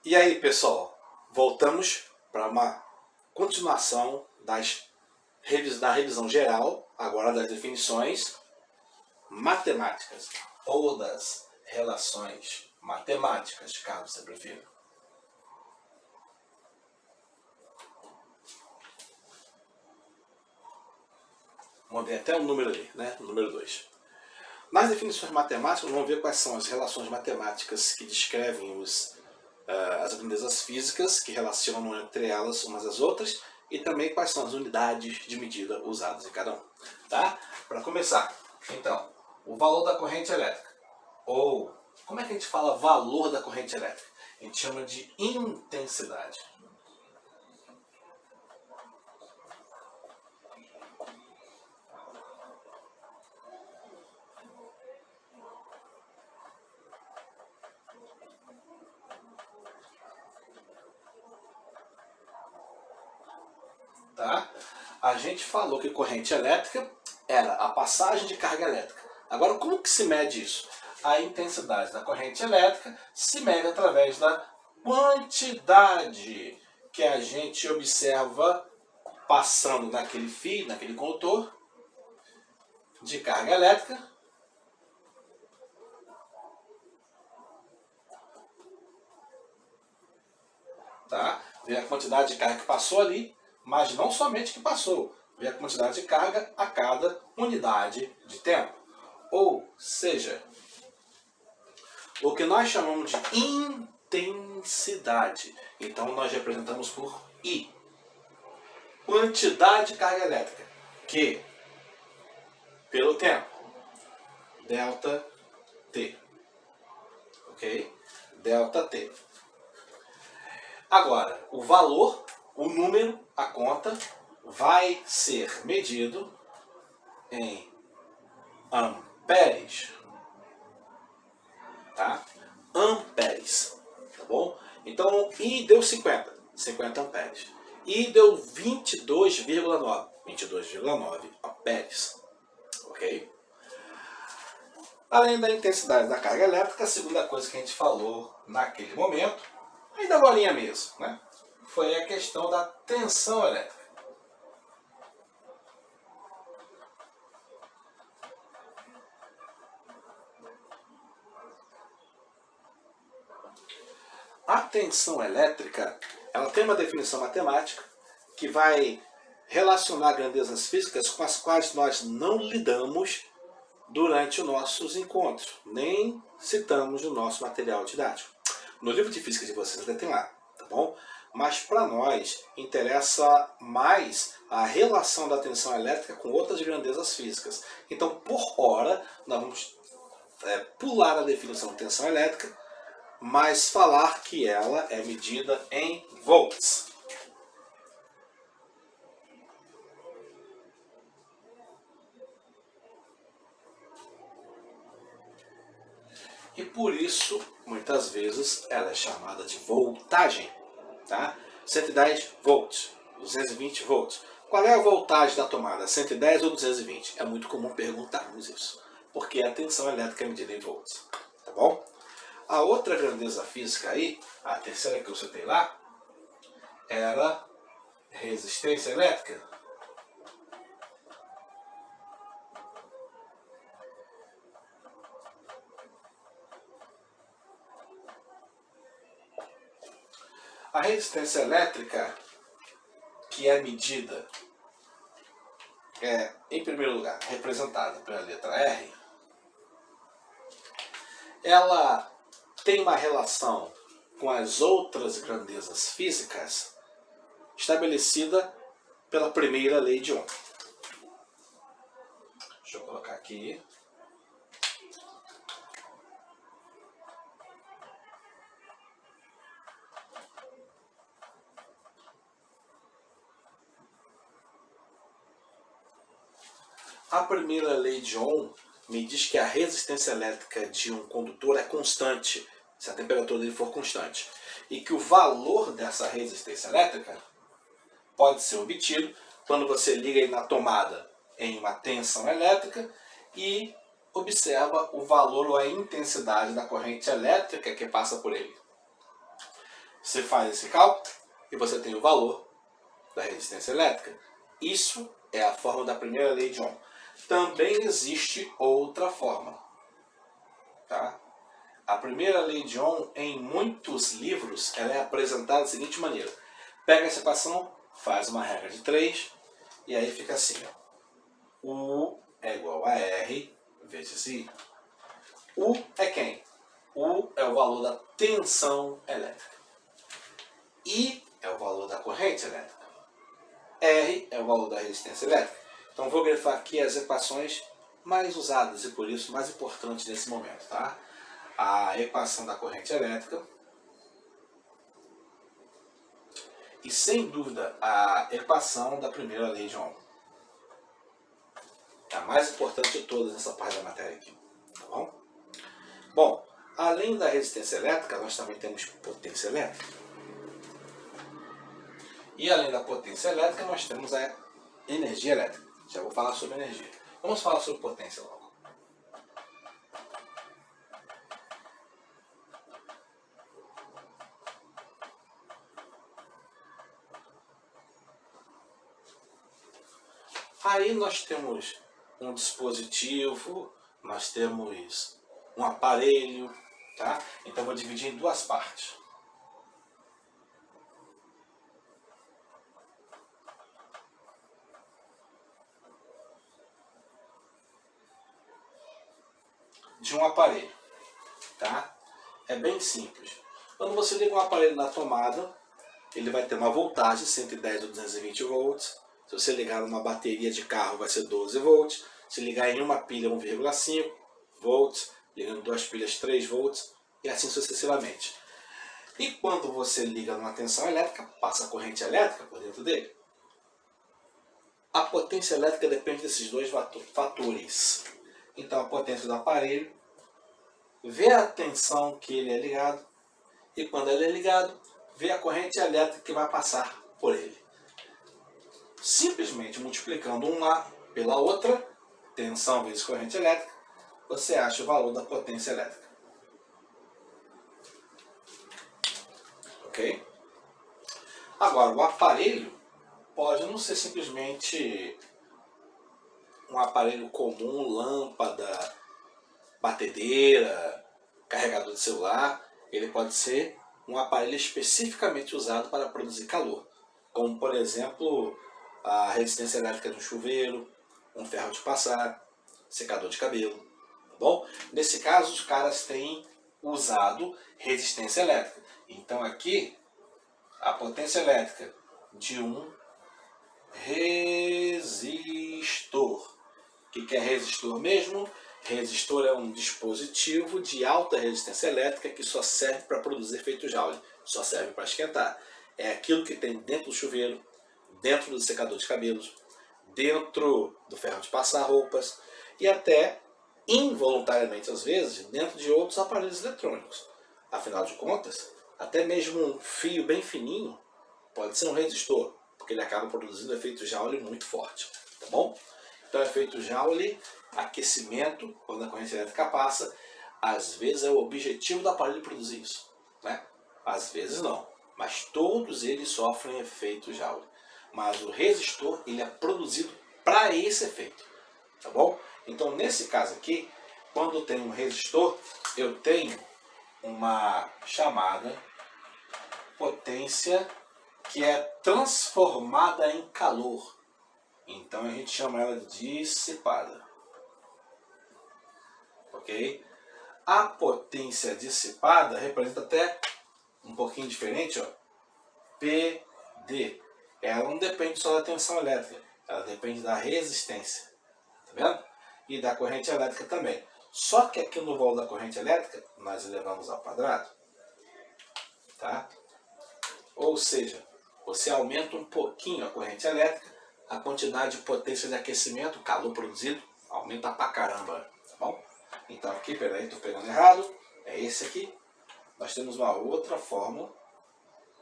E aí, pessoal, voltamos para uma continuação da revisão geral, agora das definições matemáticas ou das relações matemáticas, caso você prefira. Vamos ver até o número ali, né? O número 2. Nas definições matemáticas, vamos ver quais são as relações matemáticas que descrevem as grandezas físicas, que relacionam entre elas umas às outras, e também quais são as unidades de medida usadas em cada um. Tá? Para começar, então, o valor da corrente elétrica. Ou, como é que a gente fala valor da corrente elétrica? A gente chama de intensidade. Tá? A gente falou que corrente elétrica era a passagem de carga elétrica. Agora, como que se mede isso? A intensidade da corrente elétrica se mede através da quantidade que a gente observa passando naquele fio, naquele condutor de carga elétrica. Tá? Vê a quantidade de carga que passou ali, mas não somente que passou, vê a quantidade de carga a cada unidade de tempo. Ou seja, o que nós chamamos de intensidade. Então nós representamos por I. Quantidade de carga elétrica, que pelo tempo, delta T. Ok? Delta T. Agora, o valor, o número, a conta, vai ser medido em amperes. Tá? Amperes. Tá bom? Então, I deu 50 amperes. I deu 22,9 amperes. Ok? Além da intensidade da carga elétrica, a segunda coisa que a gente falou naquele momento, ainda agora mesmo, né? Foi a questão da tensão elétrica. A tensão elétrica, ela tem uma definição matemática que vai relacionar grandezas físicas com as quais nós não lidamos durante os nossos encontros, nem citamos no nosso material didático. No livro de física de vocês ainda tem lá, tá bom? Mas para nós interessa mais a relação da tensão elétrica com outras grandezas físicas. Então, por hora, nós vamos pular a definição de tensão elétrica, mas falar que ela é medida em volts. E por isso, muitas vezes, ela é chamada de voltagem. Tá? 110 volts, 220 volts. Qual é a voltagem da tomada, 110 ou 220? É muito comum perguntarmos isso, porque a tensão elétrica é medida em volts. Tá bom? A outra grandeza física aí, a terceira que eu citei lá, era resistência elétrica. A resistência elétrica, que é medida, em primeiro lugar, representada pela letra R, ela tem uma relação com as outras grandezas físicas estabelecida pela primeira lei de Ohm. Deixa eu colocar aqui. A primeira lei de Ohm me diz que a resistência elétrica de um condutor é constante, se a temperatura dele for constante. E que o valor dessa resistência elétrica pode ser obtido quando você liga ele na tomada em uma tensão elétrica e observa o valor ou a intensidade da corrente elétrica que passa por ele. Você faz esse cálculo e você tem o valor da resistência elétrica. Isso é a fórmula da primeira lei de Ohm. Também existe outra fórmula. Tá? A primeira lei de Ohm, em muitos livros, ela é apresentada da seguinte maneira. Pega essa equação, faz uma regra de 3, e aí fica assim. Ó. U é igual a R vezes I. U é quem? U é o valor da tensão elétrica. I é o valor da corrente elétrica. R é o valor da resistência elétrica. Então vou grifar aqui as equações mais usadas e por isso mais importantes nesse momento. Tá? A equação da corrente elétrica e, sem dúvida, a equação da primeira lei de Ohm. É a mais importante de todas nessa parte da matéria aqui. Tá bom? Bom, além da resistência elétrica, nós também temos potência elétrica. E além da potência elétrica, nós temos a energia elétrica. Já vou falar sobre energia. Vamos falar sobre potência logo. Aí nós temos um dispositivo, nós temos um aparelho, tá? Então vou dividir em duas partes. De um aparelho, tá? É bem simples. Quando você liga um aparelho na tomada, ele vai ter uma voltagem, 110 ou 220 volts. Se você ligar numa bateria de carro, vai ser 12 volts. Se ligar em uma pilha, 1,5 volts. Ligando duas pilhas, 3 volts. E assim sucessivamente. E quando você liga numa tensão elétrica, passa a corrente elétrica por dentro dele. A potência elétrica depende desses dois fatores. Então a potência do aparelho vê a tensão que ele é ligado. E quando ele é ligado, vê a corrente elétrica que vai passar por ele. Simplesmente multiplicando uma pela outra, tensão vezes corrente elétrica, você acha o valor da potência elétrica. Ok? Agora, o aparelho pode não ser simplesmente um aparelho comum, lâmpada, batedeira, carregador de celular. Ele pode ser um aparelho especificamente usado para produzir calor, como por exemplo a resistência elétrica de um chuveiro, um ferro de passar, secador de cabelo. Tá bom? Nesse caso, os caras têm usado resistência elétrica. Então aqui, a potência elétrica de um resistor. O que é resistor mesmo? Resistor é um dispositivo de alta resistência elétrica que só serve para produzir efeito Joule, só serve para esquentar. É aquilo que tem dentro do chuveiro, dentro do secador de cabelos, dentro do ferro de passar roupas e até, involuntariamente às vezes, dentro de outros aparelhos eletrônicos. Afinal de contas, até mesmo um fio bem fininho pode ser um resistor, porque ele acaba produzindo efeito Joule muito forte. Tá bom? Então, efeito Joule, aquecimento, quando a corrente elétrica passa, às vezes é o objetivo do aparelho produzir isso. Né? Às vezes não, mas todos eles sofrem efeito Joule. Mas o resistor, ele é produzido para esse efeito. Tá bom? Então, nesse caso aqui, quando tem um resistor, eu tenho uma chamada potência que é transformada em calor. Então a gente chama ela de dissipada. Ok? A potência dissipada representa até um pouquinho diferente, ó, PD. Ela não depende só da tensão elétrica, ela depende da resistência. Tá vendo? E da corrente elétrica também. Só que aqui no valor da corrente elétrica, nós elevamos ao quadrado. Tá? Ou seja, você aumenta um pouquinho a corrente elétrica, a quantidade de potência de aquecimento, calor produzido, aumenta pra caramba. Tá bom? Então aqui, peraí, estou pegando errado. É esse aqui. Nós temos uma outra fórmula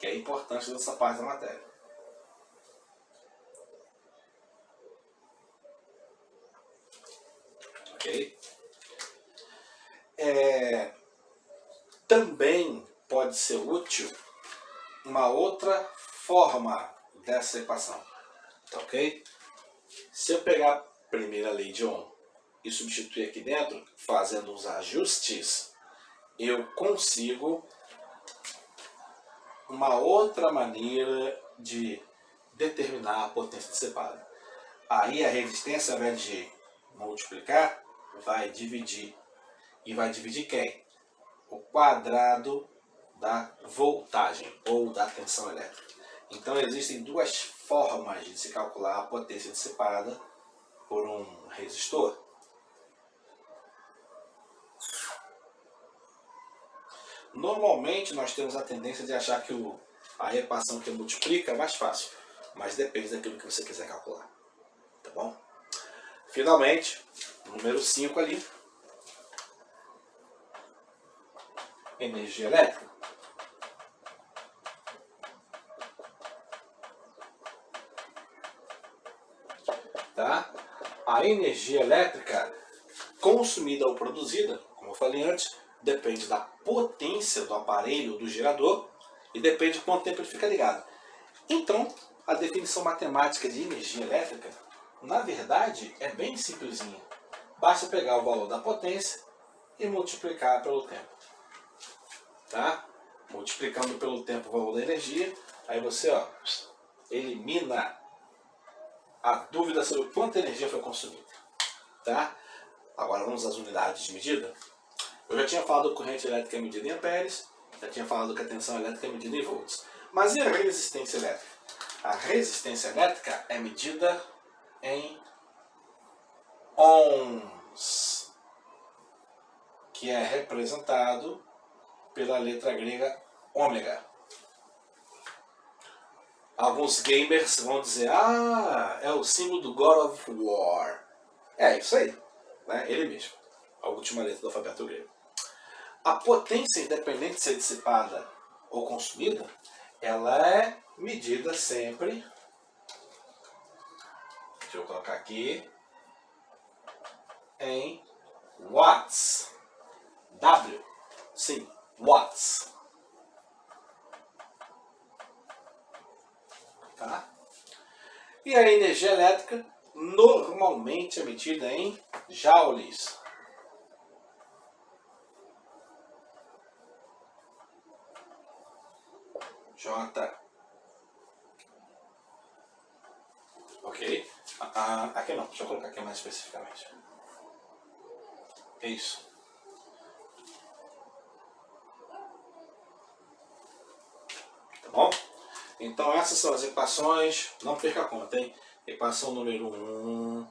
que é importante nessa parte da matéria. Ok? Também pode ser útil uma outra forma dessa equação, tá ok? Se eu pegar a primeira lei de Ohm e substituir aqui dentro, fazendo os ajustes, eu consigo uma outra maneira de determinar a potência dissipada. Aí a resistência, ao invés de multiplicar, vai dividir. E vai dividir quem? O quadrado da voltagem ou da tensão elétrica. Então existem duas formas de se calcular a potência dissipada por um resistor. Normalmente nós temos a tendência de achar que a equação que multiplica é mais fácil, mas depende daquilo que você quiser calcular. Tá bom? Finalmente, número 5 ali. Energia elétrica. Tá? A energia elétrica consumida ou produzida, como eu falei antes, depende da potência do aparelho, do gerador, e depende de quanto tempo ele fica ligado. Então, a definição matemática de energia elétrica, na verdade, é bem simplesinha. Basta pegar o valor da potência e multiplicar pelo tempo. Tá? Multiplicando pelo tempo o valor da energia, aí você elimina a dúvida sobre quanta energia foi consumida. Tá? Agora vamos às unidades de medida. Eu já tinha falado que a corrente elétrica é medida em amperes, já tinha falado que a tensão elétrica é medida em volts. Mas e a resistência elétrica? A resistência elétrica é medida em ohms, que é representado pela letra grega ômega. Alguns gamers vão dizer, é o símbolo do God of War. É isso aí, né? Ele mesmo, a última letra do alfabeto grego. A potência, independente de ser dissipada ou consumida, ela é medida sempre, deixa eu colocar aqui, em watts. W, sim, watts. Tá? E a energia elétrica normalmente é medida em joules. J. Ok? Aqui não, deixa eu colocar aqui mais especificamente. É isso. Tá bom? Então essas são as equações, não perca a conta, hein? Equação número 1,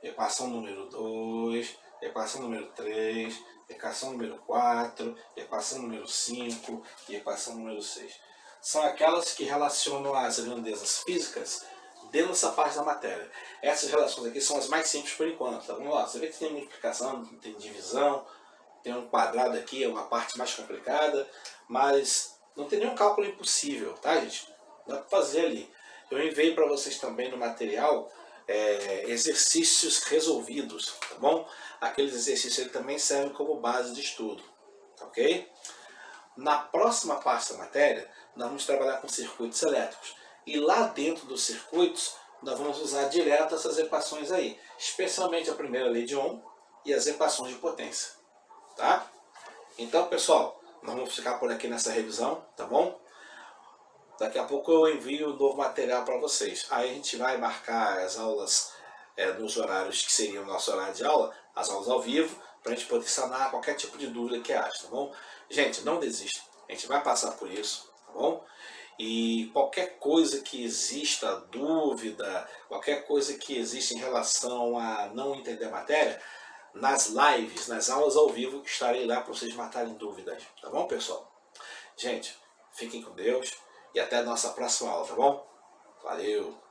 equação número 2, equação número 3, equação número 4, equação número 5 e equação número 6. São aquelas que relacionam as grandezas físicas dentro dessa parte da matéria. Essas relações aqui são as mais simples por enquanto. Tá bom? Você vê que tem multiplicação, tem divisão, tem um quadrado aqui, é uma parte mais complicada, mas não tem nenhum cálculo impossível, tá, gente? Dá para fazer ali. Eu enviei para vocês também no material exercícios resolvidos, tá bom? Aqueles exercícios ele também servem como base de estudo, ok? Na próxima parte da matéria, nós vamos trabalhar com circuitos elétricos. E lá dentro dos circuitos, nós vamos usar direto essas equações aí, especialmente a primeira lei de Ohm e as equações de potência, tá? Então, pessoal, nós vamos ficar por aqui nessa revisão, tá bom? Daqui a pouco eu envio um novo material para vocês. Aí a gente vai marcar as aulas nos horários que seriam o nosso horário de aula, as aulas ao vivo, para a gente poder sanar qualquer tipo de dúvida que haja, tá bom? Gente, não desista, a gente vai passar por isso, tá bom? E qualquer coisa que exista dúvida, qualquer coisa que exista em relação a não entender a matéria, nas lives, nas aulas ao vivo, estarei lá para vocês matarem dúvidas, tá bom, pessoal? Gente, fiquem com Deus e até a nossa próxima aula, tá bom? Valeu!